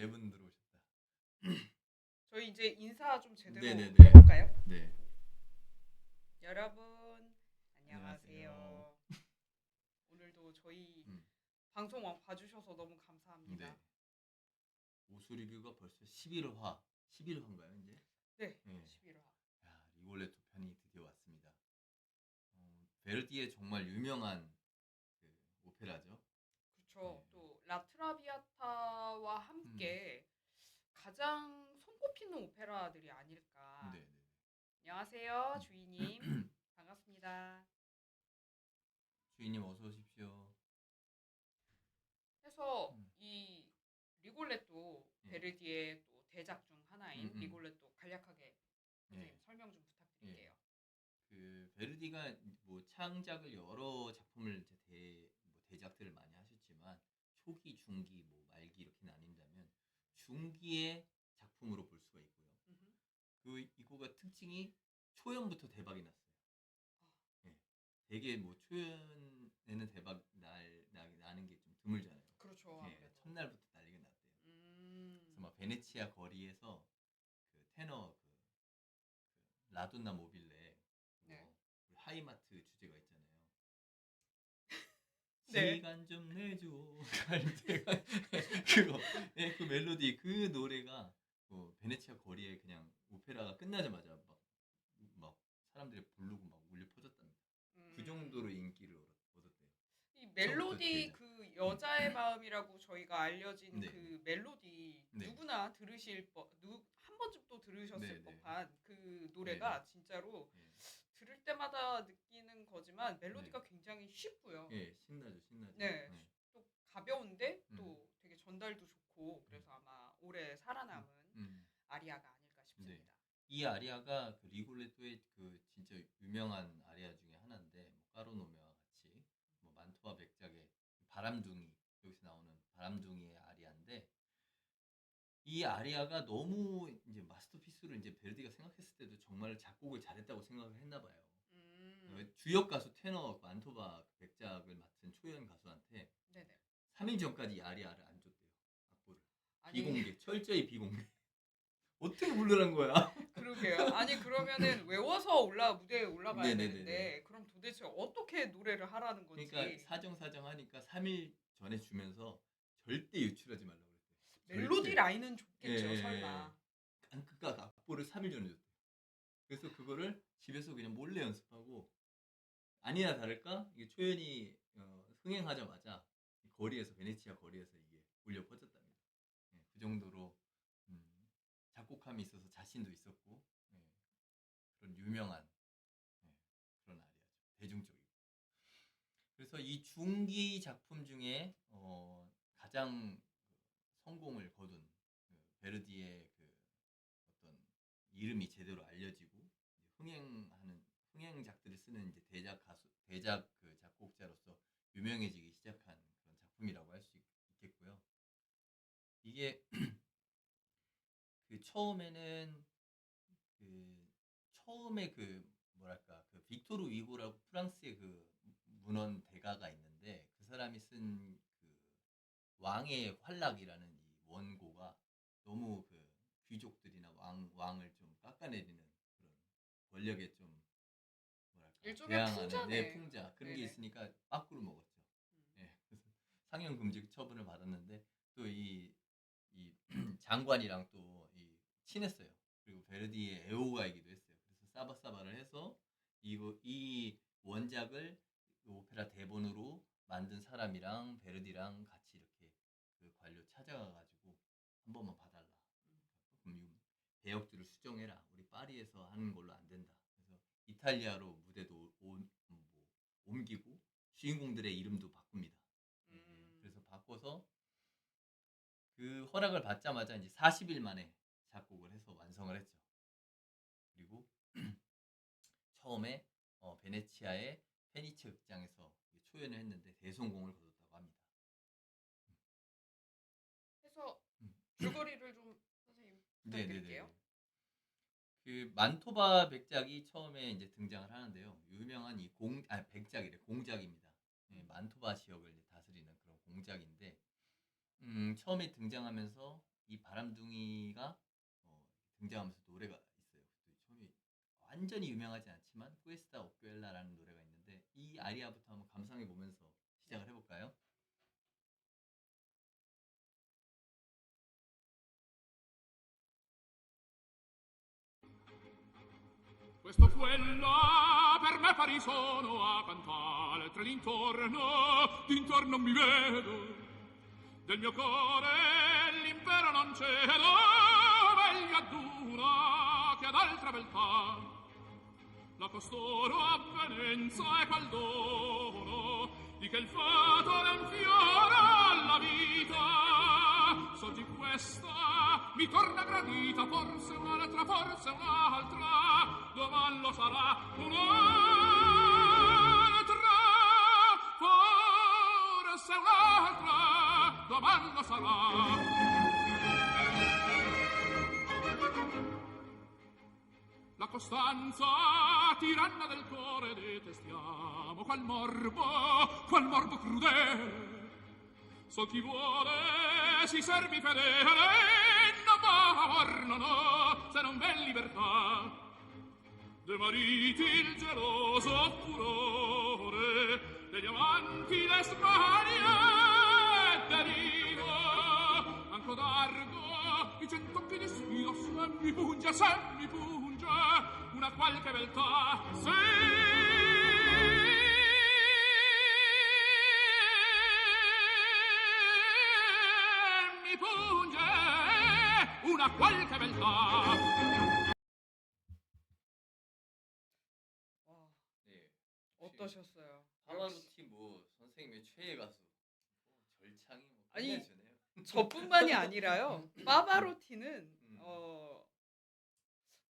네 분 들어오셨다. 저희 이제 인사 좀 제대로 네네네. 해볼까요? 네. 여러분 안녕하세요. 안녕하세요. 오늘도 저희 음, 방송 봐주셔서 너무 감사합니다. 네. 오수 리뷰가 벌써 11화. 11화인가요, 이제? 네, 네. 11화. 야, 리골레토 편이 드디어 왔습니다. 베르디의 정말 유명한 그 오페라죠. 네. 그렇죠. 또 라트라비아타와 음, 함께 가장 손꼽히는 오페라들이 아닐까. 네, 네. 안녕하세요, 음. 주인님. 반갑습니다. 주인님 어서 오십시오. 해서 음, 이 리골레토 예. 베르디의 또 대작 중 하나인 음. 리골레토 간략하게 예. 선생님 설명 좀 예. 부탁드릴게요. 그 베르디가 뭐 창작을 여러 작품을 이제 뭐 대작들을 많이 하셨지만 초기, 중기, 뭐 말기 이렇게 나뉜다면 중기의 작품으로 볼 수가 있고요. 음흠. 그 이거가 특징이 초연부터 대박이 났어요. 아, 예. 되게 뭐 초연에는 나는 게 좀 드물잖아요. 그렇죠. 예. 아무래도. 첫날부터 난리가 났대요. 그래서 음. 막 베네치아 거리에서 그 테너 라돈나 모빌레 네. 그거 우리 하이마트 주제가 있잖아요. 네. 시간 좀 내줘 갈 때가 그거 예, 그 멜로디 그 노래가 뭐 베네치아 거리에 그냥 오페라가 끝나자마자 막 사람들이 부르고 막 울려 퍼졌답니다. 그 정도로 인기를 얻었대요. 이 처음부터 멜로디 대작. 그 여자의 마음이라고 저희가 알려진 네, 그 멜로디 네, 누구나 들으실 한 번쯤 또 네, 들으셨을 네, 법한 그 네, 노래가 진짜로 네, 들을 때마다 느끼는 거지만 네, 멜로디가 굉장히 쉽고요. 예, 신나죠, 신나죠. 네. 네. 또 가벼운데 음, 또 되게 전달도 좋고 음, 그래서 아마 오래 음, 살아남은 음. 아리아가 아닐까 네. 싶습니다. 이 아리아가 그 리골레토의 그 진짜 유명한 아리아 중에 하나인데 뭐 까르노메와 같이 뭐 만토와 백작의 그 바람둥이 여기서 나오는 바람둥이의 아리아인데 이 아리아가 너무 이제 마스터피스로 이제 베르디가 생각했을 때도 정말 작곡을 잘했다고 생각을 했나 봐요. 음. 주역 가수 테너 만토바 백작을 맡은 초연 가수한테 네네. 3일 전까지 이 아리아를 안 줬대요. 악보를. 아니 비공개, 철저히 비공개. 어떻게 부르란 거야? 그러게요. 아니 그러면은 외워서 무대에 올라가야 네네네네. 되는데 그럼 도대체 어떻게 노래를 하라는 그러니까 건지 사정사정 하니까 3일 전에 주면서 절대 유출하지 말라고 그랬대요. 멜로디 절대. 라인은 예, 좋겠죠, 설마. 그러니까 악보를 3일 전에 줬대요. 그래서 그거를 집에서 그냥 몰래 연습하고 아니나 다를까 이게 초연이 흥행하자마자 거리에서 베네치아 거리에서 이게 울려 퍼졌답니다. 예, 그 정도로 음, 작곡함이 있어서 자신도 있었고 예, 그런 유명한 예, 그런 아리아죠. 대중적이고. 그래서 이 중기 작품 중에 가장 성공을 거둔 그 베르디의 그 어떤 이름이 제대로 알려지고 흥행작들을 쓰는 이제 대작 그 작곡자로서 유명해지기 시작한 그런 작품이라고 할 수 있겠고요. 이게 그 그 처음에 그 뭐랄까 그 빅토르 위고라고 프랑스의 그 문헌 대가가 있는데 그 사람이 쓴 그 왕의 활락이라는 이 원고가 너무 그 귀족들이나 왕을 좀 깎아내리는 그런 권력에 좀 뭐랄까 일종의 대항하는 네, 풍자네요. 풍자 그런 게 네네. 있으니까 빠꾸를 먹었죠. 음. 예, 그래서 상형 금지 처분을 받았는데 또 이 장관이랑 또 이 친했어요. 그리고 베르디의 애호가이기도 했어요. 그래서 사바사바를 해서 이 원작을 오페라 대본으로 만든 사람이랑 베르디랑 같이 이렇게 그 관료 찾아가가지고 한 번만 봐달라. 그럼 이 배역들을 수정해라. 우리 파리에서 하는 걸로 안 된다. 그래서 이탈리아로 무대도 뭐 옮기고 주인공들의 이름도 바꿉니다. 예, 음. 그래서 바꿔서 그 허락을 받자마자 이제 40일 만에 작곡을 해서 완성을 했죠. 그리고 처음에 베네치아의 페니체 극장에서 초연을 했는데 대성공을 거뒀다고 합니다. 해서 음. 줄거리를 좀 선생님 네네네. 부탁드릴게요. 그 만토바 백작이 처음에 이제 등장을 하는데요. 유명한 백작이래 공작입니다. 예, 음. 만토바 지역을 이제 다스리는 그런 공작인데 처음에 등장하면서 이 바람둥이가 등장하면서 노래가 있어요. 그 처음에 완전히 유명하지 않지만 푸에스타 오큐엘라라는 노래가 있는데 이 아리아부터 한번 감상해 보면서 시작을 해볼까요? Questo quella per me pari sono a cantare tra d'intorno mi vedo del mio core l'impero non cedo meglio ad una che ad altra beltà la costoro avvenenza e qual dono di che il fato l'enfiora alla vita soggi questa mi torna gradita forse un'altra doman lo sarà un'altra forse un'altra doman lo sarà la costanza tiranna del cuore detestiamo qual morbo crudele so chi vuole si servi fedele non va amor non ho se non v'è libertà de mariti il geloso furore degli amanti le smanie derivo anco d'argo i cent'occhi di sfido se mi punge una qualche beltà se mi punge una qualche beltà 와, 네. 어떠셨어요? 역시 파바로티 뭐 선생님의 최애 가수 절창이 뭐 아니, 끝내주네요. 저뿐만이 아니라요. 파바로티는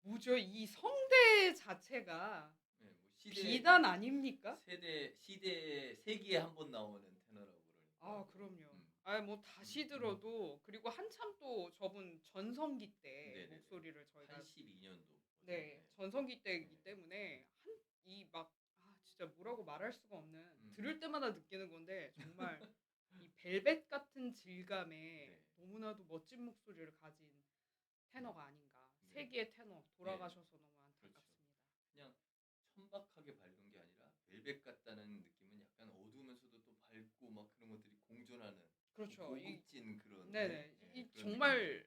뭐죠? 이 성대 자체가 네, 뭐 비단 아닙니까? 시대 세기에 한 번 나오는 테너라고 그러니까. 아, 그럼요. 음. 뭐 다시 들어도 그리고 한참 또 저분 전성기 때 네네네. 목소리를 저희가 82년도. 네, 전성기 때이기 때문에 진짜 뭐라고 말할 수가 없는 들을 때마다 느끼는 건데 정말 이 벨벳 같은 질감에 네. 너무나도 멋진 목소리를 가진 테너가 아닌가. 네. 세기의 테너 돌아가셔서 너무 안타깝습니다. 그냥 천박하게 밝은 게 아니라 벨벳 같다는 느낌은 약간 어두우면서도 또 밝고 막 그런 것들이 공존하는 그렇죠. 고급진 그런 네네. 네, 이 그런 정말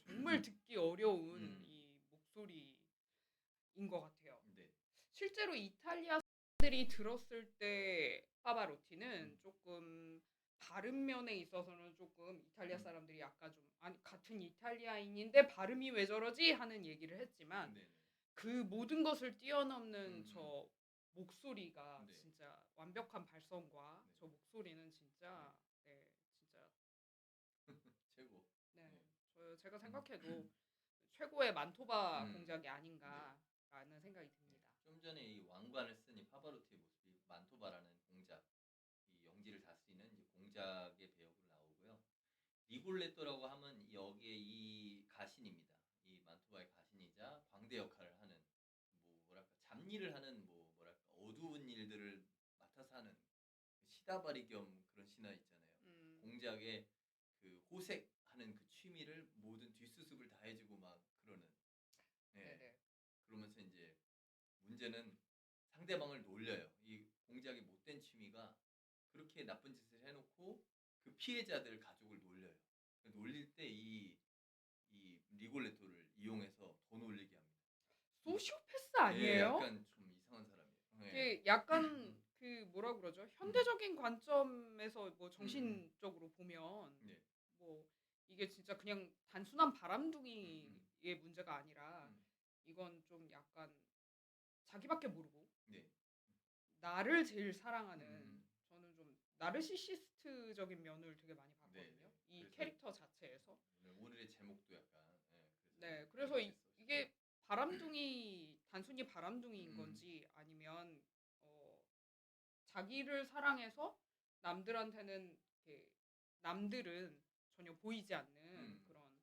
정말 듣기 어려운 음. 이 목소리인 것 같아요. 느낌. 네. 실제로 이탈리아 사람들이 들었을 때 파바로티는 조금 발음 면에 있어서는 조금 이탈리아 사람들이 약간 좀 아니 같은 이탈리아인인데 발음이 왜 저러지 하는 얘기를 했지만 네네. 그 모든 것을 뛰어넘는 음. 저 목소리가 네. 진짜 완벽한 발성과 네. 저 목소리는 진짜 진짜 최고. 네. 제가 생각해도 최고의 만토바 공작이 아닌가라는 생각이 듭니다. 좀 전에 이 왕관을 쓴 이 파바로티의 모습이 만토바라는 공작, 이 영지를 다스리는 이제 공작의 배역으로 나오고요. 리골레토라고 하면 여기에 이 가신입니다. 이 만토바의 가신이자 광대 역할을 하는 뭐랄까 잡일을 하는 뭐랄까 어두운 일들을 맡아서 하는 시다바리 겸 그런 신하 있잖아요. 공작의 그 호색하는 그 취미를 모든 뒷수습을 다 해주고 막 그러는. 네. 네네. 그러면서 이제 문제는 상대방을 놀려요. 이 공작의 못된 취미가 그렇게 나쁜 짓을 해놓고 그 피해자들 가족을 놀려요. 놀릴 때 이 리골레토를 이용해서 더 놀리게 합니다. 소시오패스 아니에요? 네, 약간 좀 이상한 사람이에요. 네. 이게 약간 그 뭐라 그러죠? 현대적인 관점에서 뭐 정신적으로 보면 네. 뭐 이게 진짜 그냥 단순한 바람둥이의 문제가 아니라 이건 좀 약간 자기밖에 모르고 네. 나를 제일 사랑하는 저는 좀 나르시시스트적인 면을 되게 많이 봤거든요. 네. 이 그래서 캐릭터 자체에서. 오늘의 제목도 약간 네, 그래서 이게 단순히 바람둥이인 건지 아니면 자기를 사랑해서 남들한테는 남들은 전혀 보이지 않는 그런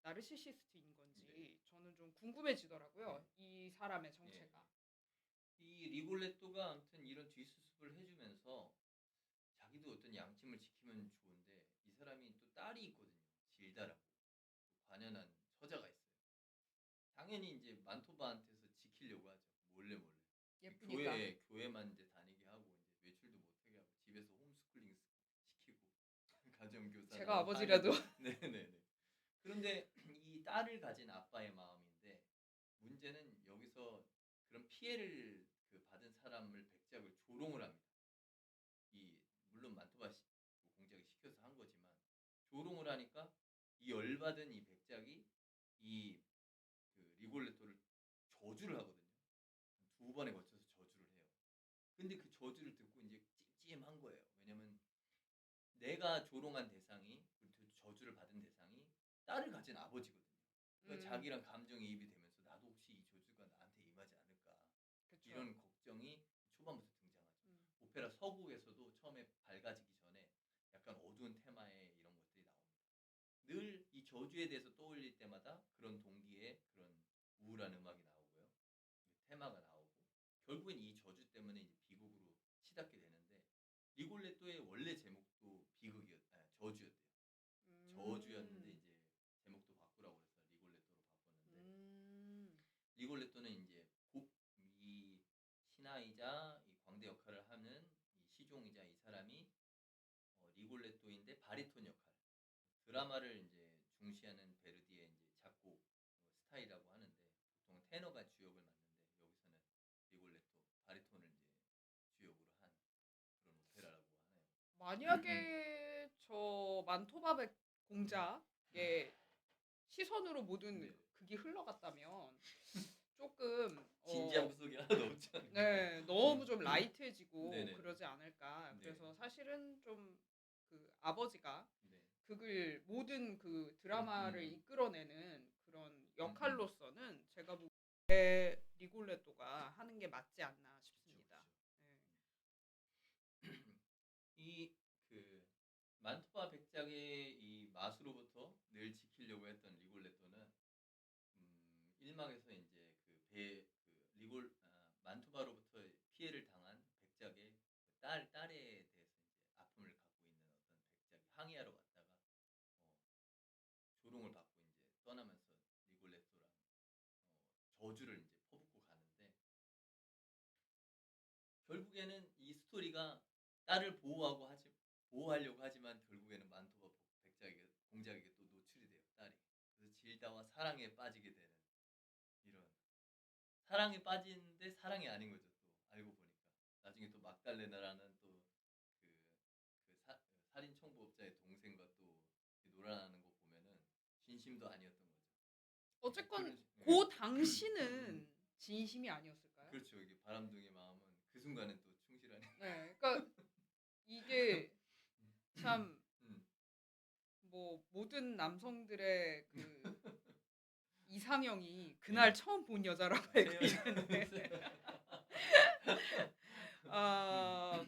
나르시시스트인 건지 저는 좀 궁금해지더라고요. 이 사람의 정체가. 이 리골레토가 아무튼 이런 뒷수습을 해주면서 자기도 어떤 양심을 지키면 좋은데 이 사람이 또 딸이 있거든요. 질다라고. 만토바한테서 지키려고 하죠. 몰래. 예쁘니까. 교회만 이제 다니게 하고 이제 외출도 못하게 하고 집에서 홈스쿨링 시키고 가정교사. 제가 아버지라도. 네네네. 그런데 이 딸을 가진 아빠의 마음인데 문제는 여기서 그런 피해를 받은 사람을 백작을 조롱을 합니다. 물론 만토바 공작이 시켜서 한 거지만 조롱을 하니까 이 열받은 이 백작이 이 리골레토를 저주를 하거든요. 2번에 걸쳐서 저주를 해요. 근데 그 저주를 듣고 이제 찜찜한 거예요. 왜냐면 내가 조롱한 대상이 저주를 받은 대상이 딸을 가진 아버지거든요. 그러니까 자기랑 감정이입이 되면서 나도 혹시 이 저주가 나한테 임하지 않을까 그쵸. 이런 걱정이 초반부터 등장하죠. 오페라 서구에서도 처음에 밝아지기 전에 약간 어두운 테마의 이런 것들이 나옵니다. 늘 이 저주에 대해서 떠올릴 때마다 그런 동기의 그런 우울한 음악이 나오고요. 테마가 나오고 결국엔 이 저주 때문에 이제 비극으로 치닫게 되는데 리골레토의 원래 제목도 저주였대요. 저주였는데 이제 제목도 바꾸라고 그래서 리골레토로 바꿨는데 리골레토는 이제 이 신하이자 이 광대 역할을 하는 이 시종이자 이 사람이 리골레토인데 바리톤 역할. 드라마를 이제 중시하는 베르디의 이제 작곡 스타일이라고 하는데 보통 테너가 주역을 맡는데 여기서는 리골레토 바리톤을 이제 주역으로 한 그런 오페라라고 하네요. 만약에 저 만토바 공작의 시선으로 모든 네. 극이 흘러갔다면 조금 진지한 구석이 하나도 없지 않나요? 네, 너무 좀 라이트해지고 네네. 그러지 않을까. 네. 그래서 사실은 좀 그 아버지가 네. 극을 모든 그 드라마를 이끌어내는 그런 역할로서는 제가 보기에 리골레토가 하는 게 맞지 않나 싶습니다. 네. 이 만토바 백작의 이 맛으로부터 늘 지키려고 했던 리골레토는 1막에서 이제 만토바로부터 피해를 당한 백작의 딸에 대해서 이제 아픔을 갖고 있는 어떤 백작이 항의하러 왔다가 조롱을 받고 이제 떠나면서 리골레토랑 저주를 이제 퍼붓고 가는데 결국에는 이 스토리가 딸을 보호하려고 하지만 결국에는 만토바 공작에게 또 노출이 돼요. 딸이. 그래서 질다와 사랑에 빠지게 되는 이런 사랑에 빠지는데 사랑이 아닌 거죠. 또 알고 보니까 나중에 또 막달레나라는 또 살인 청부업자의 동생과 또 놀아나는 거 보면은 진심도 아니었던 거죠. 어쨌건 네. 그 당시는 진심이 아니었을까요? 그렇죠. 이게 바람둥이 마음은 그 순간은 또 충실하네. 네, 그러니까 이게 참 뭐 모든 남성들의 그 이상형이 그날 처음 본 여자라고 알고 있는데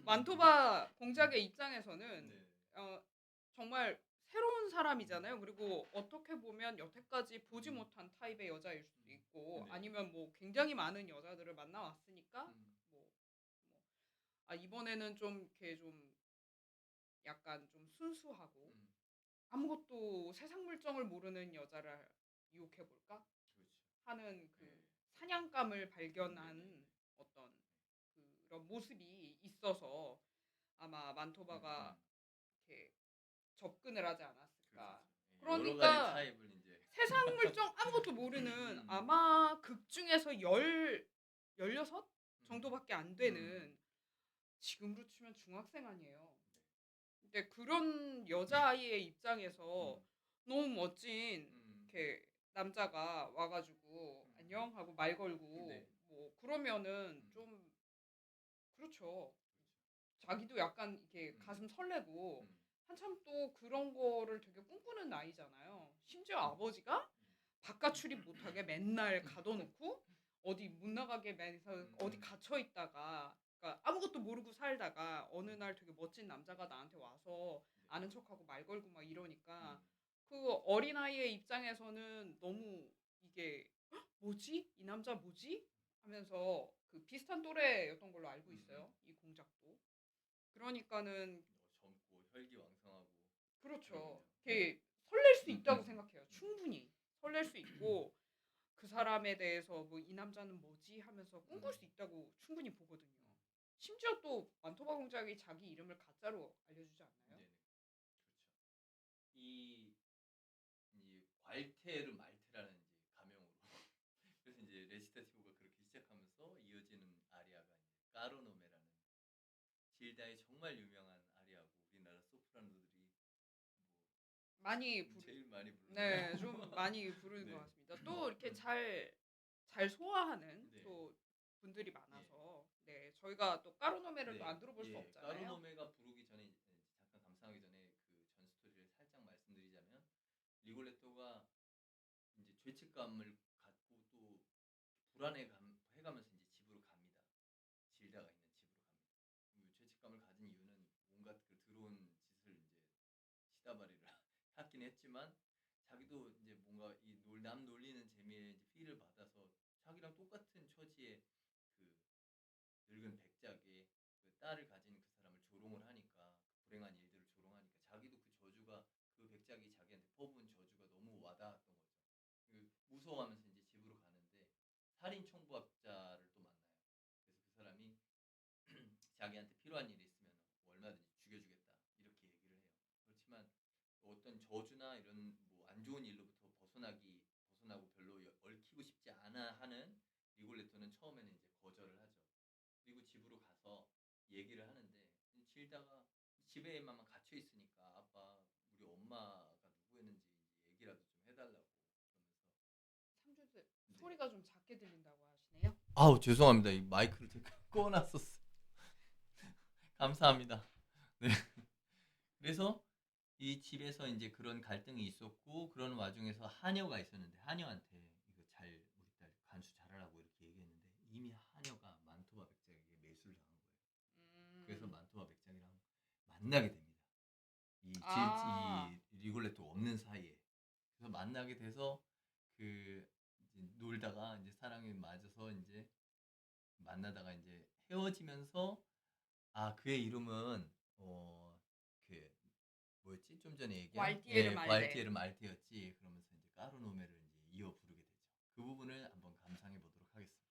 만토바 공작의 입장에서는 네. 정말 새로운 사람이잖아요. 그리고 어떻게 보면 여태까지 보지 못한 타입의 여자일 수도 있고 네. 아니면 뭐 굉장히 많은 여자들을 만나왔으니까 이번에는 좀 이렇게 좀 약간 좀 순수하고 아무것도 세상 물정을 모르는 여자를 유혹해 볼까 하는 그 네. 사냥감을 발견한 어떤 그런 모습이 있어서 아마 만토바가 이렇게 접근을 하지 않았을까. 그렇죠. 여러 그러니까 가지 타입을 이제 세상 물정 아무것도 모르는 아마 극 중에서 16 정도밖에 안 되는 지금으로 치면 중학생 아니에요. 근데 그런 여자아이의 입장에서 너무 멋진 이렇게 남자가 와가지고 안녕 하고 말 걸고 네. 뭐 그러면은 좀 그렇죠. 자기도 약간 이렇게 가슴 설레고 한참 또 그런 거를 되게 꿈꾸는 나이잖아요. 심지어 아버지가 바깥 출입 못하게 맨날 가둬놓고 어디 못 나가게 해서 어디 갇혀 있다가 그러니까 아무것도 모르고 살다가 어느 날 되게 멋진 남자가 나한테 와서 아는 척하고 말 걸고 막 이러니까 그 어린아이의 입장에서는 너무 이게 "헉, 뭐지? 이 남자 뭐지? 하면서 그 비슷한 또래였던 걸로 알고 있어요. 이 공작도. 그러니까는 젊고 혈기왕성하고 그렇죠. 그러군요. 이렇게 설렐 수 있다고 생각해요. 충분히 설렐 수 있고 그 사람에 대해서 뭐 이 남자는 뭐지 하면서 꿈꿀 음. 수 있다고 충분히 보거든요. 심지어 또 만토바 공작이 자기 이름을 가짜로 알려주지 않나요? 네네. 그렇죠. 이 괄테르 말테라는 이제 가명으로 그래서 이제 레시타티브가 그렇게 시작하면서 이어지는 아리아가 이제 까르노메라는 질다의 정말 유명한 아리아고 우리나라 소프라노들이 뭐 많이 부르 제일 많이 부르는 네, 좀 많이 부르는 네. 것 같습니다. 또 이렇게 잘 소화하는 네. 또 분들이 많아서 네, 저희가 또 까르노메를 네. 또 안 들어볼 수 예, 없잖아요. 까르노메가 부르기 전에 잠깐 감상하기 전에 그 전 스토리를 살짝 말씀드리자면 리골레토가 이제 죄책감을 갖고 또 해가면서 이제 집으로 갑니다. 질다가 있는 집으로 갑니다. 죄책감을 가진 이유는 온갖 그 들어온 짓을 이제 시다바리를 탔긴 했지만 자기도 이제 뭔가 남 놀리는 재미에 이제 필을 받아서 자기랑 똑같은 처지의 그 늙은 백작의 그 딸을 가진 그 사람을 조롱을 하니까 그 불행한 일들을 조롱하니까 자기도 그 저주가 그 백작이 자기한테 퍼부은 저주가 너무 와닿았던 거죠. 무서워하면서 이제 집으로 가는데 살인 청부업자를 또 만나요. 그래서 그 사람이 자기한테 필요한 일이 있으면 얼마든지 죽여주겠다 이렇게 얘기를 해요. 그렇지만 어떤 저주나 이런 뭐 안 좋은 일로부터 벗어나고 별로 얽히고 싶지 않아 하는 리골레토는 처음에는 이제 거절을 하죠. 그리고 집으로 가서 얘기를 하는데 질다가 집에만 갇혀 있으니까 아빠 우리 엄마가 누구였는지 이제 얘기라도 좀 해달라고 그러면서 상주스 네. 소리가 좀 작게 들린다고 하시네요. 아우 죄송합니다. 이 마이크를 제가 꺼놨었어. 감사합니다. 네. 그래서 이 집에서 이제 그런 갈등이 있었고 그런 와중에서 하녀가 있었는데 하녀한테 이거 잘 우리 딸 간수 잘하라고 이렇게 얘기했는데 이미 하녀가 만토바 백작에게 매수를 당한 거예요. 그래서 만토바 백작이랑 만나게 됩니다. 아. 이 리골레토 없는 사이에 그래서 만나게 돼서 그 이제 놀다가 이제 사랑에 맞아서 이제 만나다가 이제 헤어지면서 아 그의 이름은 그 뭐였지? 좀 전에 얘기한 괄티에르 말테. 괄티에르 말테였지. 그러면서 이제 까르노메를 이제 이어 부르게 되죠. 그 부분을 한번 감상해 보도록 하겠습니다.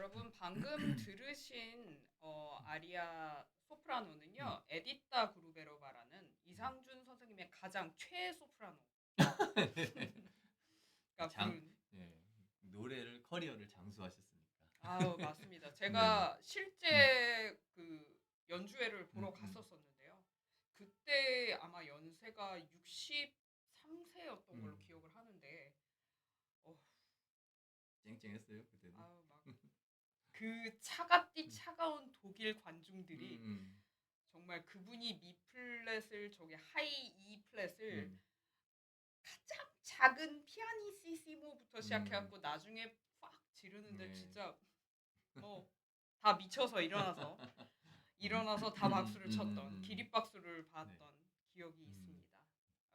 여러분 방금 들으신 아리아 소프라노는요. 에디타 구루베로바라는 이상준 선생님의 가장 최애 소프라노. 그러니까 예, 노래를 커리어를 장수하셨으니까. 아우 맞습니다. 제가 실제 그 연주회를 보러 갔었었는데요. 그때 아마 연세가 63세였던 걸로 기억을 하는데 쨍쨍했어요 그때도. 아우 막 그 차가운 독일 관중들이 정말 그분이 미 플랫을 저기 하이 E 플랫을 가장 작은 피아니시시모부터 시작해갖고 나중에 팍 지르는데 네. 진짜 다 미쳐서 일어나서 다 박수를 쳤던 기립박수를 받았던 기억이 있습니다.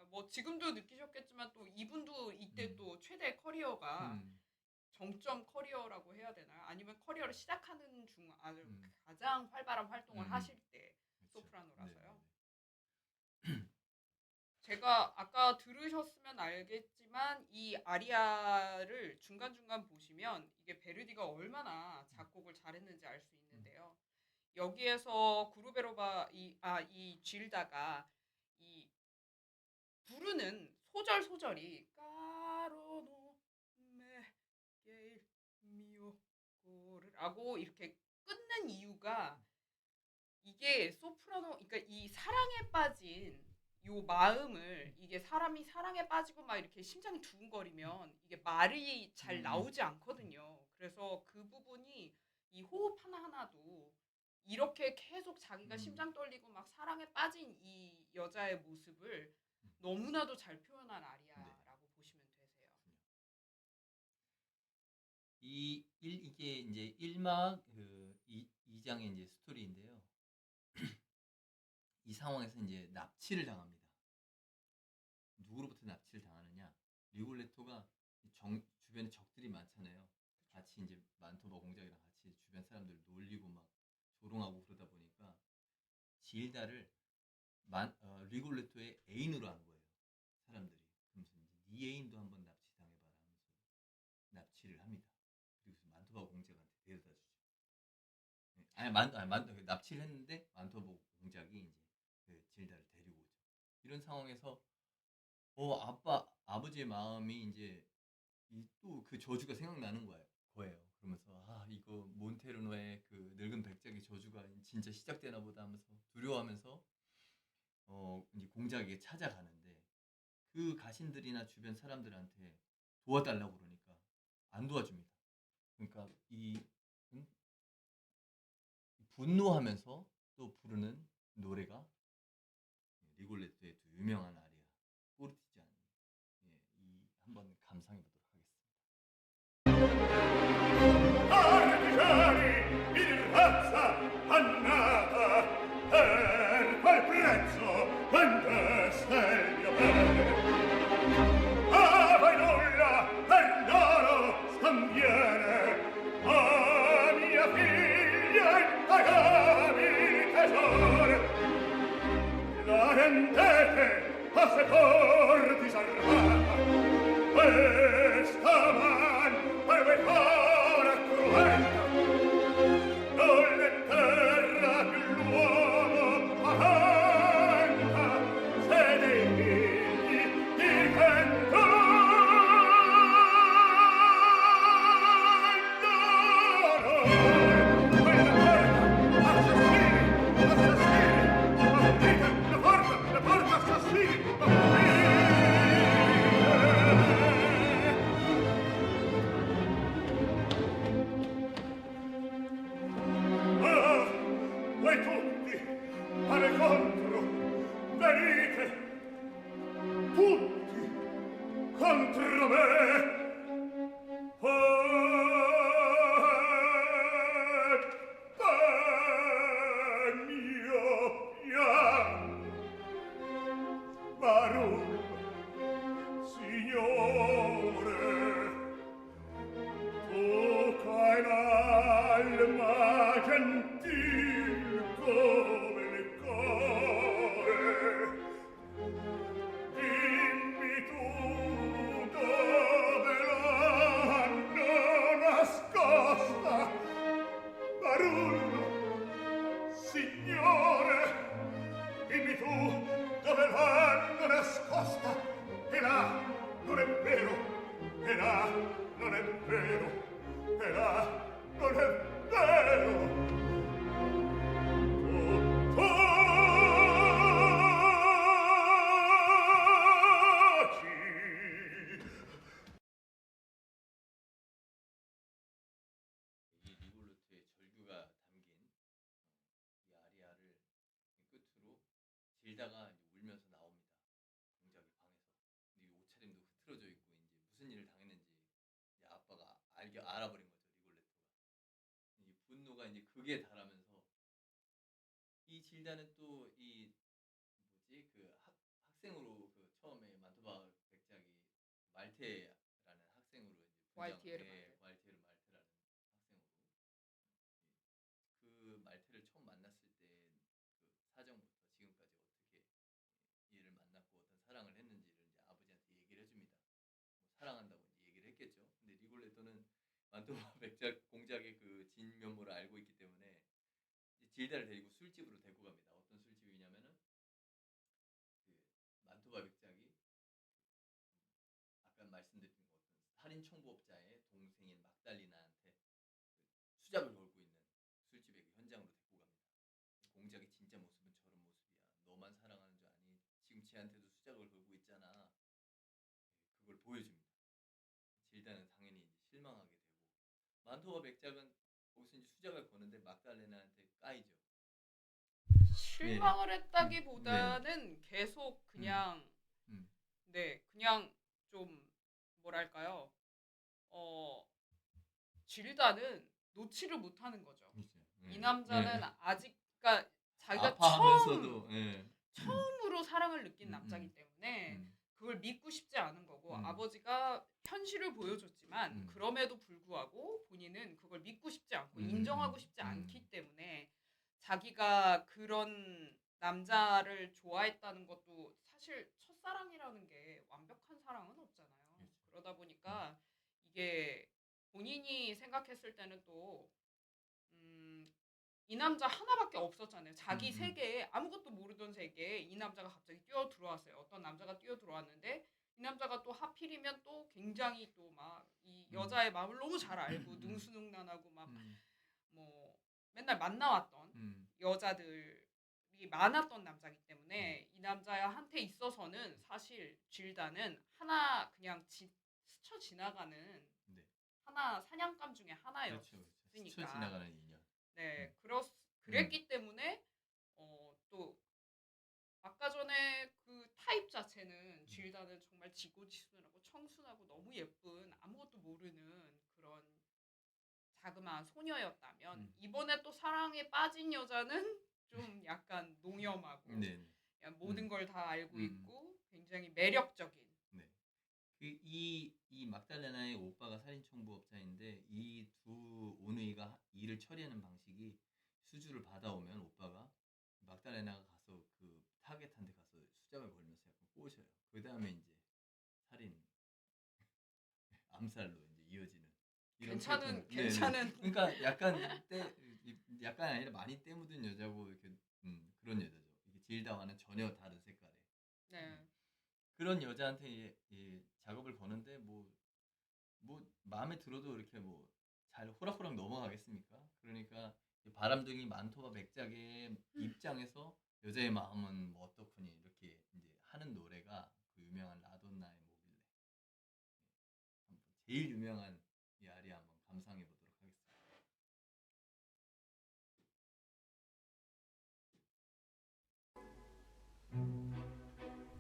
뭐 지금도 느끼셨겠지만 또 이분도 이때 또 최대 커리어가 정점 커리어라고 해야 되나요? 아니면 커리어를 시작하는 중 아주 가장 활발한 활동을 하실 때 그쵸. 소프라노라서요. 네. 제가 아까 들으셨으면 알겠지만 이 아리아를 중간중간 보시면 이게 베르디가 얼마나 작곡을 잘했는지 알 수 있는데요. 여기에서 구루베로바 이 질다가 이 부르는 소절이 까로노 메게일 미오 고르라고 이렇게 끊는 이유가 이게 소프라노 그러니까 이 사랑에 빠진 요 마음을 이게 사람이 사랑에 빠지고 막 이렇게 심장이 두근거리면 이게 말이 잘 나오지 않거든요. 그래서 그 부분이 이 호흡 하나하나도 이렇게 계속 자기가 심장 떨리고 막 사랑에 빠진 이 여자의 모습을 너무나도 잘 표현한 아리아라고 보시면 되세요. 이게 이제 1막 그 2장의 이제 스토리인데요. 이 상황에서 이제 납치를 당합니다. 누구로부터 납치를 당하느냐? 리골레토가 주변에 적들이 많잖아요. 같이 이제 만토바 공작이랑 같이 주변 사람들 놀리고 막 조롱하고 그러다 보니까 질다를 리골레토의 애인으로 한 거예요. 사람들이. 그러면서 이제 네 애인도 한번 납치 당해봐라 하면서 납치를 합니다. 그리고 만토바 공작한테 데려다 주죠. 납치를 했는데 만토바 공작이 이제 그 질다를 데리고 오죠. 이런 상황에서 아버지의 마음이 이제 또 그 저주가 생각나는 거예요. 그러면서 이거 몬테르노의 그 늙은 백작의 저주가 진짜 시작되나 보다 하면서 두려워하면서 이제 공작에게 찾아가는데 그 가신들이나 주변 사람들한테 도와달라고 그러니까 안 도와줍니다. 그러니까 분노하면서 또 부르는 노래가 리골레토의 두 유명한 아리아 포르티지아니. 이 한번 감상해 보도록 하겠습니다. Artigiani in razza annata per qual prezzo vendeste il mio bene vai nulla per l'oro scambiere a mia figlia impagabili tesori la rendete a sepor disarmata questa man per voi fora cruenta non è terra più l'uomo parenta se dei figli diventano la porta assassini signore, dimmi tu dove l'hanno nascosta. E là non è vero, e là non è vero, e là non è vero. 이 리골루트의 절규가 담긴 이 아리아를 끝으로 질다가 이제 울면서 나옵니다. 공작의 방에서. 근데 이 옷차림도 흐트러져 있고 이제 무슨 일을 당했는지 이제 아빠가 알아버린 거죠, 리골레토가. 이 분노가 이제 극에 달하면서 이 질다는 또 이 뭐지 그 학생으로 그 처음에 만토바 백작이 말테라는 학생으로 이제 왈티에르 예, 말테. 왈티에르 말테라는 학생으로 그 말테를 처음 만났을 때 그 사정부터 지금까지 어떻게 얘를 만났고 어떤 사랑을 했는지를 이제 아버지한테 얘기를 해줍니다. 뭐 사랑한다고 이제 얘기를 했겠죠. 근데 리골레토는 만토바 백작 공작의 그 진면모를 알고 있기 때문에 이제 질다를 데리고 술집으로 데리고 갑니다. 어떤 술집이냐면은 그 만토바 백작이 아까 말씀드린 어떤 살인 청부업자의 동생인 막달리나한테 그 수작을 걸고 있는 술집의 그 현장으로 데리고 갑니다. 공작의 진짜 모습은 저런 모습이야. 너만 사랑하는 줄 아니? 지금 쟤한테도 수작을 걸고 있잖아. 그걸 보여줍니다. 질다는 당연히 이제 실망하게 되고 만토바 백작은 거기서 이제 수작을 거는데 막달레나한테 까이죠. 실망을 했다기보다는 계속 그냥 음. 네, 그냥 좀 뭐랄까요? 질다는 놓지를 못하는 거죠. 그렇죠. 이 남자는 아직 그러니까 자기가 아파하면서도 처음으로 사랑을 느낀 음, 남자이기 때문에 음. 그걸 믿고 싶지 않은 거고 음. 아버지가 현실을 보여줬지만 음. 그럼에도 불구하고 본인은 그걸 믿고 싶지 않고 음. 인정하고 싶지 않기 때문에 자기가 그런 남자를 좋아했다는 것도 사실 첫사랑이라는 게 완벽한 사랑은 없잖아요. 그렇죠. 그러다 보니까 이게 본인이 생각했을 때는 또 이 남자 하나밖에 없었잖아요. 자기 세계에 아무것도 모르던 세계에 이 남자가 갑자기 뛰어 들어왔어요. 어떤 남자가 뛰어 들어왔는데 이 남자가 또 하필이면 또 굉장히 또 막 이 여자의 마음을 너무 잘 알고 능수능란하고 막 뭐 맨날 만나왔던 여자들이 많았던 남자이기 때문에 이 남자한테 있어서는 사실 질다는 하나 그냥 스쳐 지나가는 네. 하나 사냥감 중에 그렇죠. 하나였으니까. 스쳐 지나가는 인연. 네, 그랬기 때문에 또 아까 전에 그 타입 자체는 질다는 정말 지고지순하고 청순하고 너무 예쁜 아무것도 모르는 그런 자그마한 소녀였다면 이번에 또 사랑에 빠진 여자는 좀 약간 농염하고 네. 그냥 모든 걸 다 알고 있고 굉장히 매력적인. 네. 이 막달레나의 오빠가 살인 청부업자인데 이 두 오누이가 일을 처리하는 방식이 수주를 받아오면 오빠가 막달레나가 가서 그 타겟한테 가서 수작을 걸면서 약간 꼬셔요. 그 다음에 이제 살인, 암살로 이제 이어지는. 이런 패턴. 괜찮은. 그러니까 약간 아니라 많이 때 묻은 여자고 이렇게 그런 여자죠. 이게 질다와는 전혀 다른 색깔의. 네. 그런 여자한테 작업을 거는데 뭐 마음에 들어도 이렇게 뭐 잘 호락호락 넘어가겠습니까? 그러니까 바람둥이 만토바 백작의 입장에서 여자의 마음은 뭐 어떻구니 이렇게 이제 하는 노래가 그 유명한 라돈나의 모빌레. 한번 제일 유명한 이 아리아 한번 감상해 보도록 하겠습니다.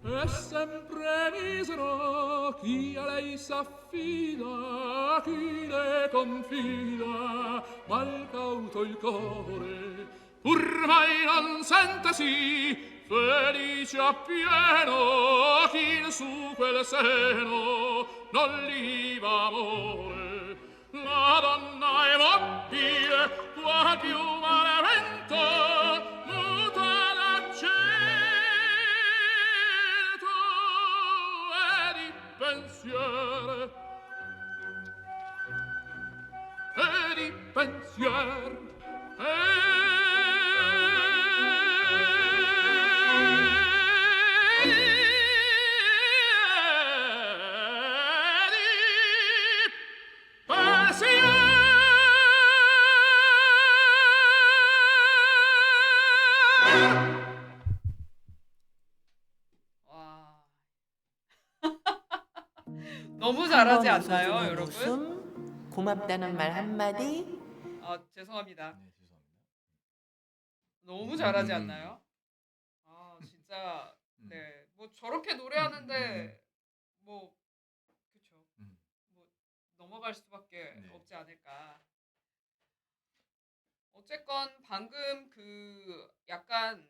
E sempre misero chi a lei s'affida, chi le confida, mal cauto il core, pur mai non sentesi felice appieno chi in su quel seno non liva amore. La donna è mobile, qua più malevento, muta d'accento e di pensier. E di pensier. E 너무 잘하지 한번 않나요, 웃어주는 여러분? 웃음, 고맙다는 말 한마디. 죄송합니다. 네, 죄송합니다. 너무 잘하지 음. 않나요? 진짜 음. 네, 뭐 저렇게 노래하는데 뭐 그쵸. 음. 뭐 넘어갈 수밖에 네. 없지 않을까. 어쨌건 방금 그 약간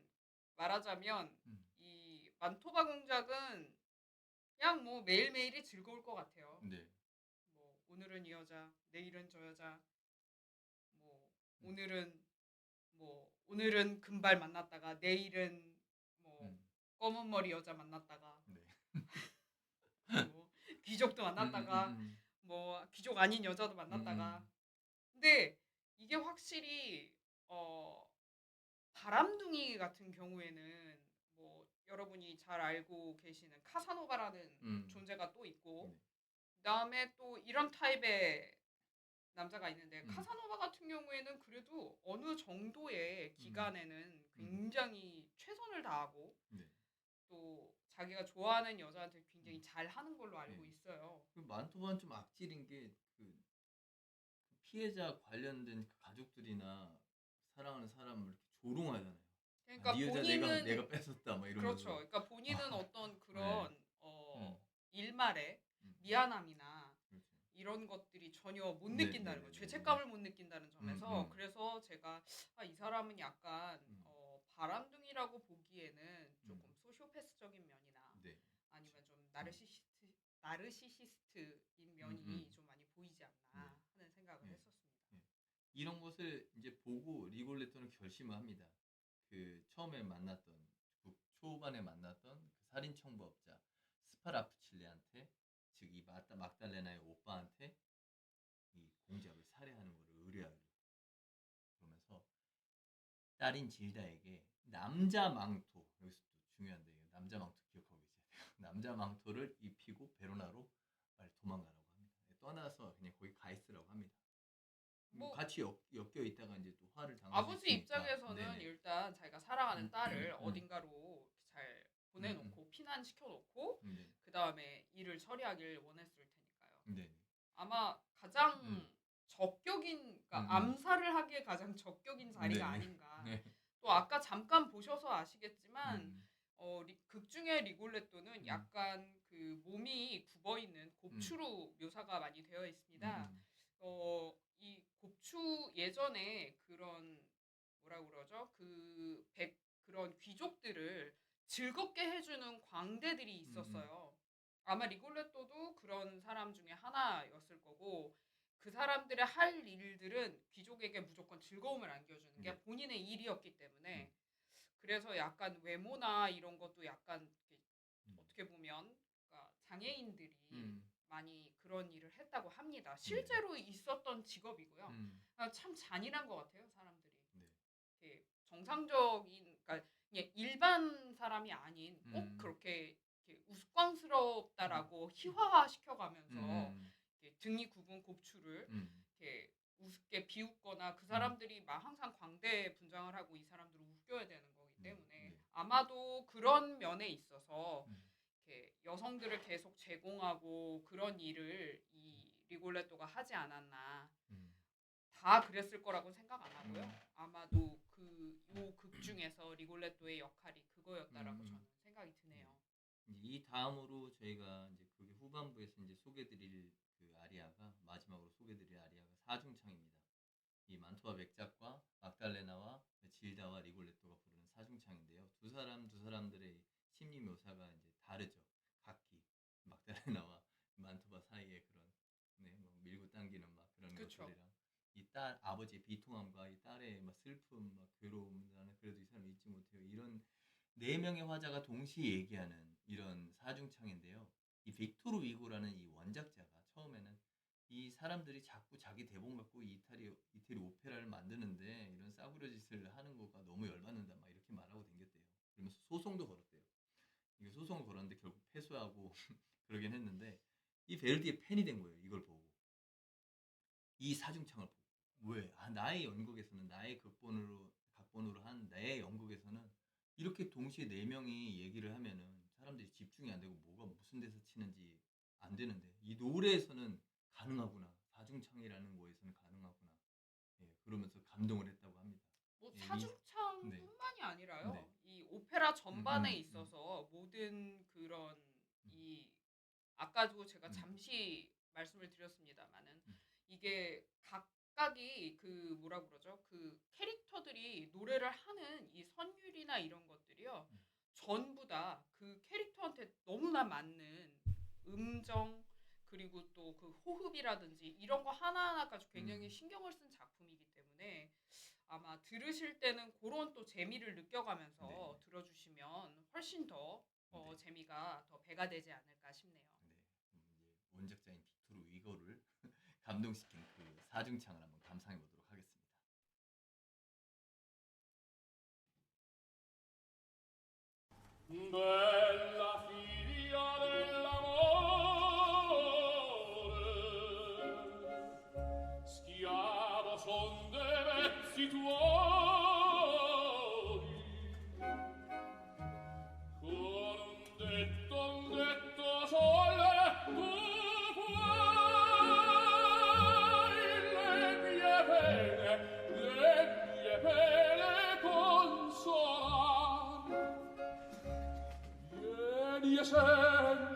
말하자면 음. 이 만토바 공작은 그냥 뭐 매일매일이 즐거울 것 같아요. 네. 뭐 오늘은 이 여자, 내일은 저 여자, 뭐 음. 오늘은 금발 만났다가 내일은 뭐 음. 검은 머리 여자 만났다가 네. 뭐 귀족도 만났다가 뭐 귀족 아닌 여자도 만났다가 근데 이게 확실히 바람둥이 같은 경우에는 뭐 여러분이 잘 알고 계시는 카사노바라는 존재가 또 있고 네. 그다음에 또 이런 타입의 남자가 있는데 음. 카사노바 같은 경우에는 그래도 어느 정도의 기간에는 굉장히 최선을 다하고 네. 또 자기가 좋아하는 여자한테 굉장히 잘하는 걸로 알고 네. 있어요. 그 만토바는 좀 악질인 게 그 피해자 관련된 그 가족들이나 사랑하는 사람을 이렇게 조롱하잖아요. 그러니까 네 여자 본인은 내가 뺏었다 막 이러면서. 그렇죠. 그러니까 본인은 어떤 그런 음. 일말의 음. 미안함이나 그렇죠. 이런 것들이 전혀 못 네, 느낀다는 네, 거, 네, 죄책감을 못 느낀다는 점에서 음. 그래서 제가 이 사람은 약간 바람둥이라고 보기에는 조금 소시오패스적인 면이나 네. 아니면 좀 나르시시스트인 면이 좀 많이 보이지 않나 하는 생각을 네. 했었습니다. 네. 이런 것을 이제 보고 리골레토는 결심을 합니다. 그 처음에 만났던 초반에 만났던 그 살인 청부업자 스파라프칠레한테 즉 이 막달레나의 오빠한테 이 공작을 살해하는 것을 의뢰하려 그러면서 딸인 질다에게 남자 망토 여기서 또 중요한데 남자 망토 기억하고 계셔야 돼요. 남자 망토를 입히고 베로나로 빨리 도망가라고 합니다. 떠나서 그냥 거기 가 있으라고 합니다. 뭐 같이 엮여 있다가 이제 또 화를 당할 수 아버지 있으니까. 입장에서는 네네. 일단 자기가 사랑하는 딸을 어딘가로 잘 보내놓고 피난시켜놓고 네. 그 다음에 일을 처리하길 원했을 테니까요. 네. 아마 가장 적격인, 그러니까 암살을 하기에 가장 적격인 자리가 네. 아닌가. 네. 또 아까 잠깐 보셔서 아시겠지만 극 중의 리골레토는 약간 그 몸이 굽어 있는 곱추로 묘사가 많이 되어 있습니다. 이 곱추 예전에 그런 뭐라고 그러죠? 그런 귀족들을 즐겁게 해주는 광대들이 있었어요. 아마 리골레토도 그런 사람 중에 하나였을 거고 그 사람들의 할 일들은 귀족에게 무조건 즐거움을 안겨주는 게 본인의 일이었기 때문에 그래서 약간 외모나 이런 것도 약간 어떻게 보면 그러니까 장애인들이 많이 그런 일을 했다고 합니다. 실제로 있었던 직업이고요. 참 잔인한 것 같아요, 사람들이. 이렇게 정상적인, 그러니까 그냥 일반 사람이 아닌 꼭 그렇게 이렇게 우스꽝스럽다라고 희화화시켜가면서 이렇게 등이 굽은 곱추를 이렇게 우습게 비웃거나 그 사람들이 막 항상 광대 분장을 하고 이 사람들을 웃겨야 되는 거기 때문에 아마도 그런 면에 있어서 이렇게 여성들을 계속 제공하고 그런 일을 이 리골레토가 하지 않았나. 다 그랬을 거라고 생각 안 하고요. 아마도 요 극 중에서 리골레토의 역할이 그거였다라고 저는 생각이 드네요. 이 다음으로 저희가 이제 그게 후반부에서 이제 소개드릴 그 아리아가 마지막으로 소개드릴 아리아가 사중창입니다. 이 만토와 맥작과 막달레나와 질다와 리골레토가 부르는 사중창인데요. 두 사람들의 심리 묘사가 이제 다르죠. 각기 막달레나와 만토바 사이에 그런 뭐 밀고 당기는 막 그런 것들이랑 이 딸 아버지의 비통함과 이 딸의 막 슬픔, 막 괴로움, 나는 그래도 이 사람 잊지 못해요. 이런 네 명의 화자가 동시에 얘기하는 이런 사중창인데요. 이 빅토르 위고라는 이 원작자가 처음에는 이 사람들이 자꾸 자기 대본 갖고 이태리 오페라를 만드는데 이런 싸구려 짓을 하는 거가 너무 열받는다 막 이렇게 말하고 댕겼대요. 그러면서 소송도 걸었대요. 이게 소송을 걸었는데 결국 패소하고 그러긴 했는데 이 베르디의 팬이 된 거예요. 이걸 보고 이 사중창을 보고 왜? 나의 연극에서는 나의 각본으로 한 내 연극에서는 이렇게 동시에 네 명이 얘기를 하면은 사람들이 집중이 안 되고 뭐가 무슨 데서 치는지 안 되는데 이 노래에서는 가능하구나. 사중창이라는 거에서는 가능하구나. 예, 그러면서 감동을 했다고 합니다. 뭐 예, 사중창뿐만이 아니라요. 네. 이 오페라 전반에 음. 있어서 모든 그런 이 아까도 제가 음. 잠시 말씀을 드렸습니다만은 음. 이게 각각이 그 뭐라 그러죠? 그 캐릭터들이 노래를 하는 이 선율이나 이런 것들이요. 음. 전부 다 그 캐릭터한테 너무나 맞는 음정 그리고 또 그 호흡이라든지 이런 거 하나하나까지 굉장히 신경을 쓴 작품이기 때문에 아마 들으실 때는 그런 또 재미를 느껴가면서 네. 들어주시면 훨씬 더 네. 재미가 더 배가 되지 않을까 싶네요. 네. 이제 원작자인 빅토르 위거를 감동시킨 그 사중창을 한번 감상해 보도록 하겠습니다. Bella figlia dell'amore, schiavo son dei vezzi tuoi, con un detto sole tu puoi le mie pene consolare. Vieni e senti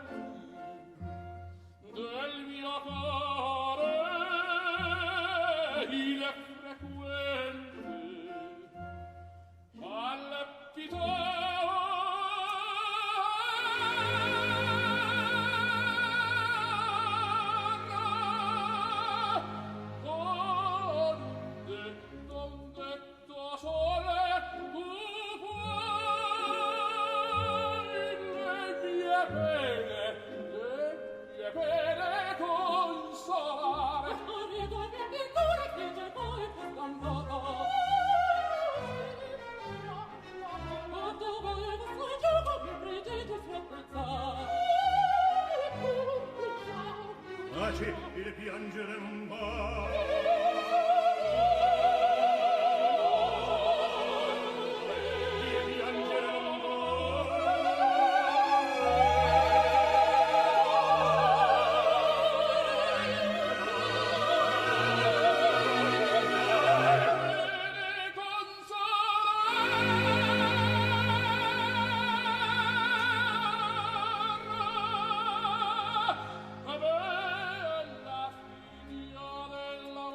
del mio cuore il frequente palpitare con un detto sole tu puoi le mie pene consolare. Taci, il piangere un po'. Il piangere un Bella figlia dell'amore,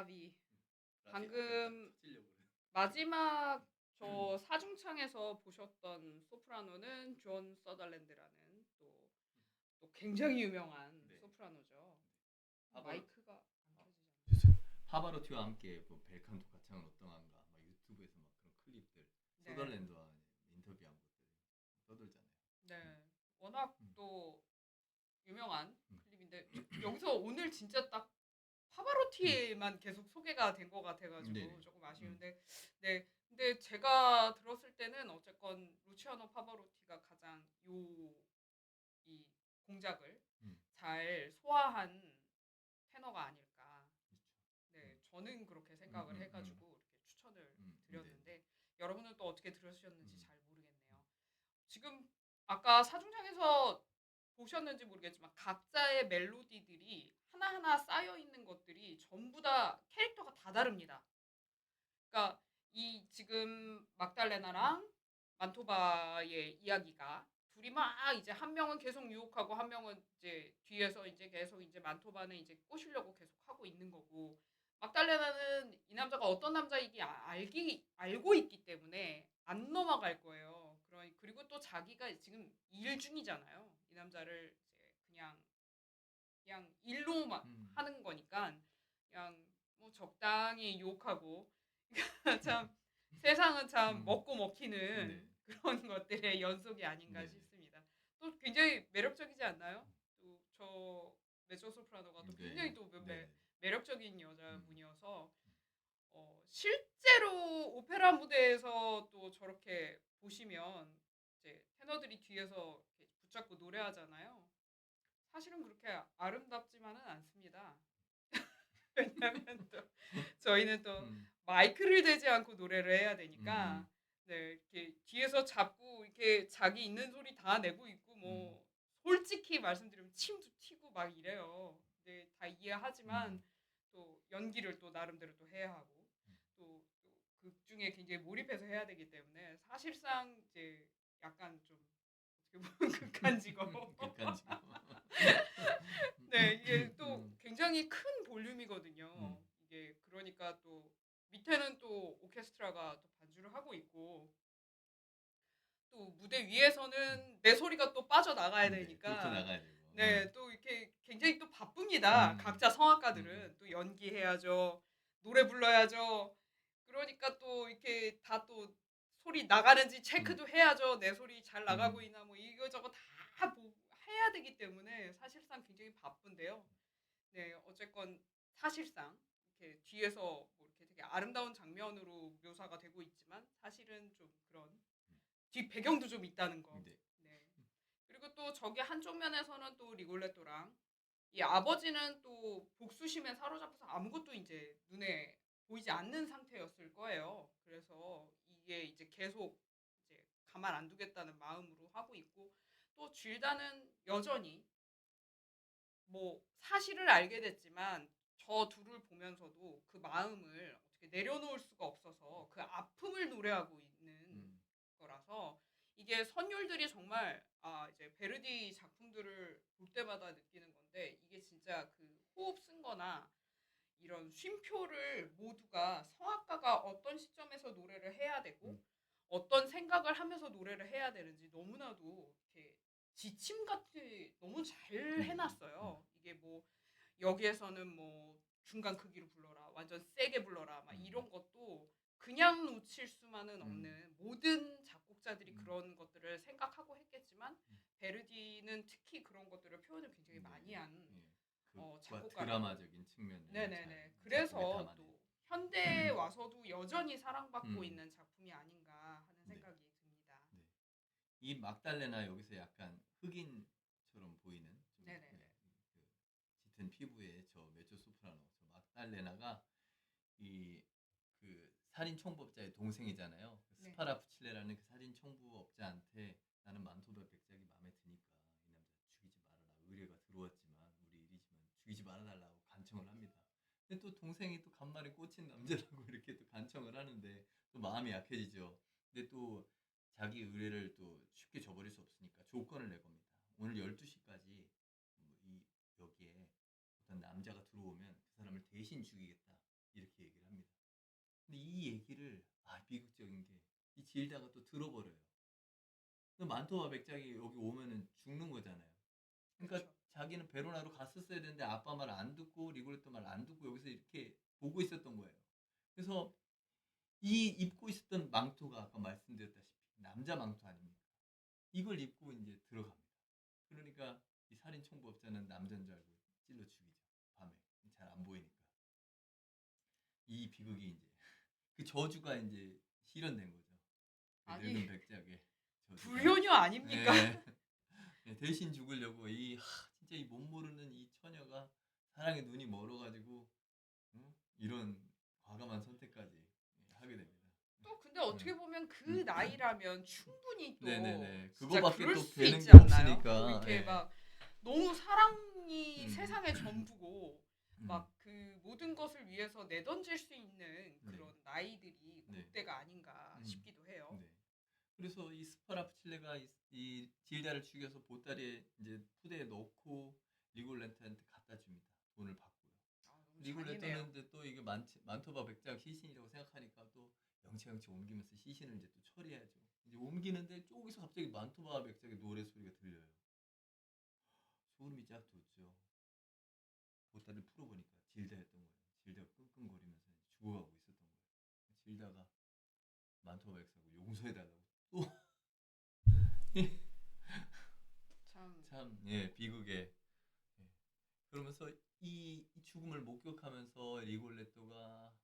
브라비. 브라비 방금 약간 터지려고 그래. 마지막 저 사중창에서 보셨던 소프라노는 존 서덜랜드라는 또 굉장히 유명한 네. 소프라노죠. 파바로- 마이크가 안 켜지잖아요. 죄송해요. 파바로티와 함께 뭐 벨칸토 가창은 어떠한가 막 유튜브에서 막 그런 클립들 네. 서덜랜드와 인터뷰한 것들 떠들잖아요. 네. 워낙 음. 또 유명한 음. 클립인데 여기서 오늘 진짜 딱 파바로티에만 계속 소개가 된 것 같아가지고 네네. 조금 아쉬운데 네. 근데 제가 들었을 때는 어쨌건 루치아노 파바로티가 가장 이 공작을 음. 잘 소화한 테너가 아닐까. 그렇죠. 네, 저는 그렇게 생각을 해가지고 이렇게 추천을 드렸는데 여러분은 또 어떻게 들으셨는지 잘 모르겠네요. 지금 아까 사중창에서 보셨는지 모르겠지만 각자의 멜로디들이 하나하나 쌓여 있는 것들이 전부 다 캐릭터가 다 다릅니다. 그러니까 이 지금 막달레나랑 만토바의 이야기가 둘이 막 이제 한 명은 계속 유혹하고 한 명은 이제 뒤에서 이제 계속 이제 만토바는 이제 꼬시려고 계속 하고 있는 거고 막달레나는 이 남자가 어떤 남자이기 알고 있기 때문에 안 넘어갈 거예요. 그리고 또 자기가 지금 일 중이잖아요. 이 남자를 이제 그냥 일로만 하는 거니까 그냥 뭐 적당히 유혹하고 참 세상은 참 먹고 먹히는 네. 그런 것들의 연속이 아닌가 네네. 싶습니다. 또 굉장히 매력적이지 않나요? 또 저 메조 소프라노가 또 네. 굉장히 또 네네. 매력적인 여자분이어서 실제로 오페라 무대에서 또 저렇게 보시면 이제 테너들이 뒤에서 이렇게 붙잡고 노래하잖아요. 사실은 그렇게 아름답지만은 않습니다. 왜냐하면 또 저희는 또 마이크를 대지 않고 노래를 해야 되니까 네, 이렇게 뒤에서 잡고 이렇게 자기 있는 소리 다 내고 있고 뭐 솔직히 말씀드리면 침도 튀고 막 이래요. 네, 다 이해하지만 또 연기를 또 나름대로 또 해야 하고 또극 중에 굉장히 몰입해서 해야 되기 때문에 사실상 이제 약간 좀 어떻게 보면 극한 직업. 극한 직업. 네, 이게 또 굉장히 큰 볼륨이거든요. 이게 그러니까 또 밑에는 또 오케스트라가 또 반주를 하고 있고 또 무대 위에서는 내 소리가 또 빠져나가야 네, 되니까 뚫고 나가야 되고. 네, 또 이렇게 굉장히 또 바쁩니다. 각자 성악가들은 또 연기해야죠. 노래 불러야죠. 그러니까 또 이렇게 다 또 소리 나가는지 체크도 해야죠. 내 소리 잘 나가고 있나 뭐 이거저거 다 해야 되기 때문에 사실상 굉장히 바쁜데요. 네, 어쨌건 사실상 이렇게 뒤에서 뭐 이렇게 되게 아름다운 장면으로 묘사가 되고 있지만 사실은 좀 그런 뒷 배경도 좀 있다는 거. 네. 네. 그리고 또 저기 한쪽 면에서는 또 리골레토랑 이 아버지는 또 복수심에 사로잡혀서 아무것도 이제 눈에 보이지 않는 상태였을 거예요. 그래서 이게 이제 계속 이제 가만 안 두겠다는 마음으로 하고 있고 또 질다는 여전히 뭐 사실을 알게 됐지만 저 둘을 보면서도 그 마음을 어떻게 내려놓을 수가 없어서 그 아픔을 노래하고 있는 거라서 이게 선율들이 정말 이제 베르디 작품들을 볼 때마다 느끼는 건데 이게 진짜 그 호흡 쓴 거나 이런 쉼표를 모두가 성악가가 어떤 시점에서 노래를 해야 되고 어떤 생각을 하면서 노래를 해야 되는지 너무나도 이렇게 지침같이 너무 잘 해놨어요. 이게 뭐 여기에서는 뭐 중간 크기로 불러라, 완전 세게 불러라, 막 이런 것도 그냥 놓칠 수만은 없는 모든 작곡자들이 그런 것들을 생각하고 했겠지만 베르디는 특히 그런 것들을 표현을 굉장히 많이 한 작곡가라고. 드라마적인 측면을 네네네. 잘 그래서 작품에 담아내요. 또 현대에 와서도 여전히 사랑받고 음. 있는 작품이 아닌가 하는 네. 생각이 듭니다. 네. 이 막달레나 여기서 약간 흑인처럼 보이는 좀, 네네네. 그 짙은 피부의 저 메조 소프라노 저 막달레나가 이 그 살인 총법자의 동생이잖아요. 네. 스파라푸칠레라는 그 살인 총부업자한테 나는 만토바 백작이 마음에 드니까 이 남자 죽이지 말아라. 의뢰가 들어왔지만 우리 일이지만 죽이지 말아달라고 간청을 합니다. 근데 또 동생이 또 간만에 꽂힌 남자라고 이렇게 또 간청을 하는데 또 마음이 약해지죠. 근데 또 자기 의뢰를 또 쉽게 저버릴 수 없으니까 조건을 낼 겁니다. 오늘 12시까지 여기에 어떤 남자가 들어오면 그 사람을 대신 죽이겠다. 이렇게 얘기를 합니다. 근데 이 얘기를 비극적인 게 이 질다가 또 들어버려요. 그 만토와 백작이 여기 오면은 죽는 거잖아요. 그러니까 그쵸. 자기는 베로나로 갔었어야 되는데 아빠 말 안 듣고 리고레토 말 안 듣고 여기서 이렇게 보고 있었던 거예요. 그래서 이 입고 있었던 망토가 아까 말씀드렸다시피 남자 망토 아닙니까? 이걸 입고 이제 들어갑니다. 그러니까 이 살인 청부업자는 남자인 줄 알고 찔러 죽이죠. 밤에 잘 안 보이니까. 이 비극이 이제 그 저주가 이제 실현된 거죠. 그 아니, 늙은 백작의 저주가. 불효녀 아닙니까? 네. 네, 대신 죽으려고 진짜 이 못 모르는 이 처녀가 사랑에 눈이 멀어가지고 이런 과감한 선택까지 하게 됩니다. 또 근데 어떻게 보면 그 나이라면 충분히 또 네네네. 진짜 그거밖에 그럴 또 수 되는 있지 게 않나요? 없으니까. 뭐 이렇게 예. 막 너무 사랑이 음. 세상의 전부고 음. 막 그 모든 것을 위해서 내던질 수 있는 네. 그런 나이들이 네. 그때가 아닌가 음. 싶기도 해요. 네. 그래서 이 스파라프칠레가 이 질다를 죽여서 보따리에 이제 푸대에 넣고 리골렌트한테 갖다 줍니다. 돈을 받고요. 너무 리골렌트는 잔인해요. 이제 또 이게 만토바 백작 시신이라고 생각하니까 또 영체영체 옮기면서 시신을 이제 또 처리해야죠. 이제 옮기는데 저기서 갑자기 만토바 백작의 노래 소리가 들려요. 소름이 쫙 돋죠. 보따리를 풀어보니까 질다였던 거예요. 질다가 끙끙거리면서 죽어가고 있었던 거예요. 질다가 만토바 백작을 용서해달라고 또 참 비극에. 예. 그러면서 이 죽음을 목격하면서 리골레토가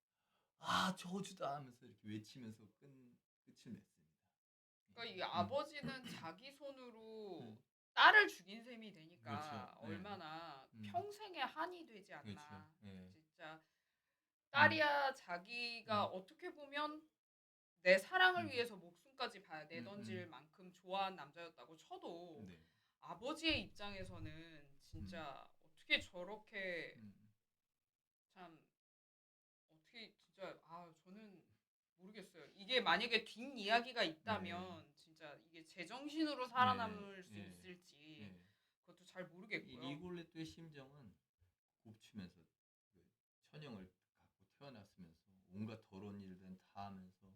저주다 하면서 이렇게 외치면서 끝을 맺습니다. 그러니까 이 아버지는 자기 손으로 음. 딸을 죽인 셈이 되니까 그렇죠. 네. 얼마나 음. 평생의 한이 되지 않나. 그렇죠. 예. 진짜 딸이야 자기가 어떻게 보면 내 사랑을 위해서 목숨까지 내던질 만큼 좋아한 남자였다고 쳐도 네. 아버지의 입장에서는 진짜 어떻게 저렇게 참 어떻게 진짜 저는 모르겠어요. 이게 만약에 뒷이야기가 있다면 진짜 이게 제정신으로 살아남을 수 네. 있을지 네. 그것도 잘 이 모르겠고요. 리골레토의 심정은 곱추면서 그 천형을 갖고 태어났으면서 온갖 더러운 일들은 다 하면서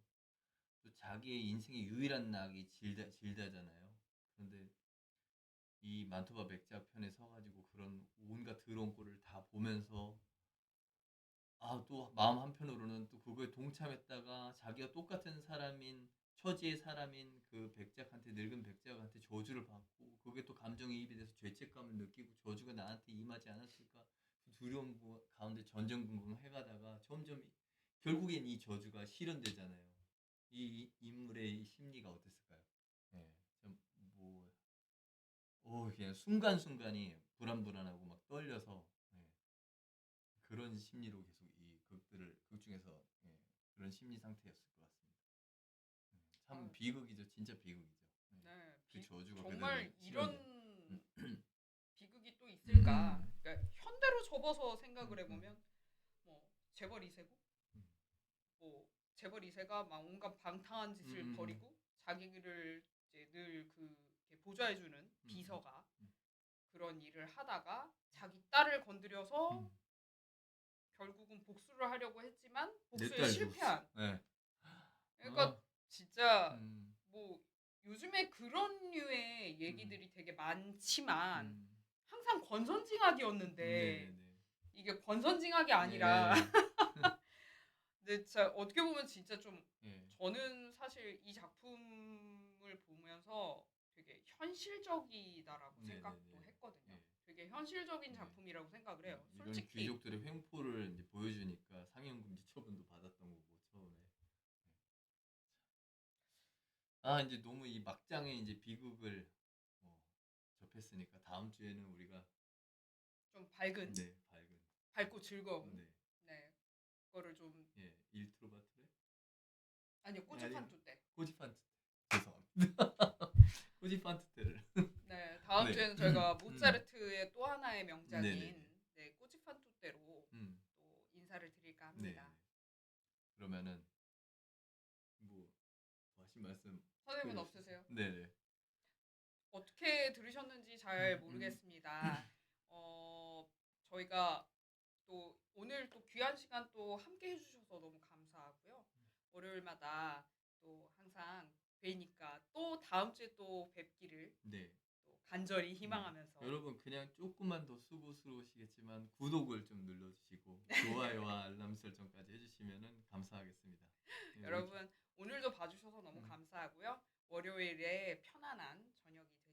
또 자기의 인생의 유일한 낙이 질다잖아요. 그런데 이 만토바 백작 편에 서가지고 그런 온갖 더러운 꼴을 다 보면서 또 마음 한편으로는 또 그거에 동참했다가 자기가 똑같은 처지의 사람인 그 백작한테 늙은 백작한테 저주를 받고 그게 또 감정이입이 돼서 죄책감을 느끼고 저주가 나한테 임하지 않았을까 그 두려움 가운데 전전긍긍해가다가 점점 결국엔 이 저주가 실현되잖아요. 이 인물의 심리가 어땠을까요? 네, 그냥 순간순간이 불안불안하고 막 떨려서 그런 심리로 계속 이 극 중에서 그런 심리 상태였을 것 같습니다. 참 비극이죠, 진짜 비극이죠. 네, 그 저주가 정말 그대로 이런 비극이 또 있을까? 그러니까 현대로 접어서 생각을 해보면 뭐 재벌 2세고 뭐 재벌 2세가 막 온갖 방탕한 짓을 벌이고 자기를 이제 늘 보좌해주는 비서가 그런 일을 하다가 자기 딸을 건드려서 결국은 복수를 하려고 했지만 복수에 실패한. 네. 그러니까 진짜 음. 뭐 요즘에 그런 류의 얘기들이 되게 많지만 항상 권선징악이었는데 네네네. 이게 권선징악이 아니라 네. 근데 진짜 어떻게 보면 진짜 좀 네. 저는 사실 이 작품을 보면서 되게 현실적이다라고 네네네. 생각도 했거든요. 네. 되게 현실적인 네. 작품이라고 생각을 해요. 이런 솔직히 귀족들의 횡포를 이제 보여주니까 상영금지 처분도 받았던 거고 처음에. 이제 너무 이 막장에 이제 비극을 접했으니까 다음 주에는 우리가 좀 밝은, 밝은 밝고 즐거운 네. 그거를 좀 Il Trovatore? 아니요 꼬치판투 때. 꼬지판트 죄송합니다. 꼬지판트 때를 네 다음 네. 주에는 저희가 모차르트의 또 하나의 명작인 꼬치판투 때로 또 인사를 드릴까 합니다. 네. 그러면은 뭐 하신 말씀 선생님은 없으세요? 네네. 어떻게 들으셨는지 잘 모르겠습니다. 저희가 또 오늘 또 귀한 시간 또 함께 해주셔서 너무 감사하고요. 월요일마다 또 항상 뵈니까 또 다음 주에 또 뵙기를 네. 또 간절히 희망하면서 여러분 그냥 조금만 더 수고스러우시겠지만 구독을 좀 눌러주시고 좋아요와 알람 설정까지 해주시면 감사하겠습니다. 네, 여러분 오늘도 봐주셔서 너무 음. 감사하고요. 월요일에 편안한 저녁이